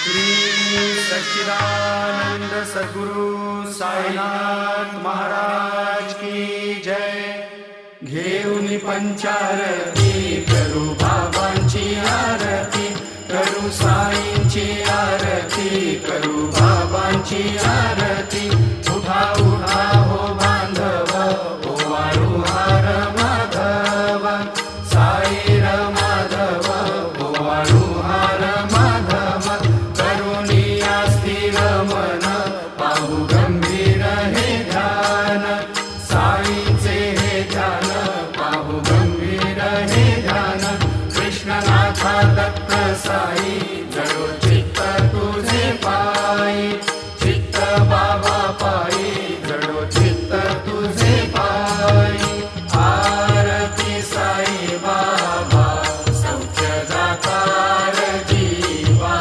श्री सच्चिदानंद सद्गुरु साईनाथ महाराज की जय। घेऊन पंचारती करू बाबांची आरती, करू साईंची आरती, करू बाबांची आरती। उठा उठा हो बांधव, ओवाळू हार माधव, साई र माधव, ओवाळू हार माधव। करुणिया स्थिर मन, पाहू गंभीर हे ध्यान, साईंचे हे ध्यान, पाहू गंभीर हे ध्यान। कृष्णनाथा दत्त साई, जडो चित्त तुझे पायी, चित्त बाबा पायी, जडो चित्त तुझे पायी। आरती साई बाबा, सौख्य दातार जीवा,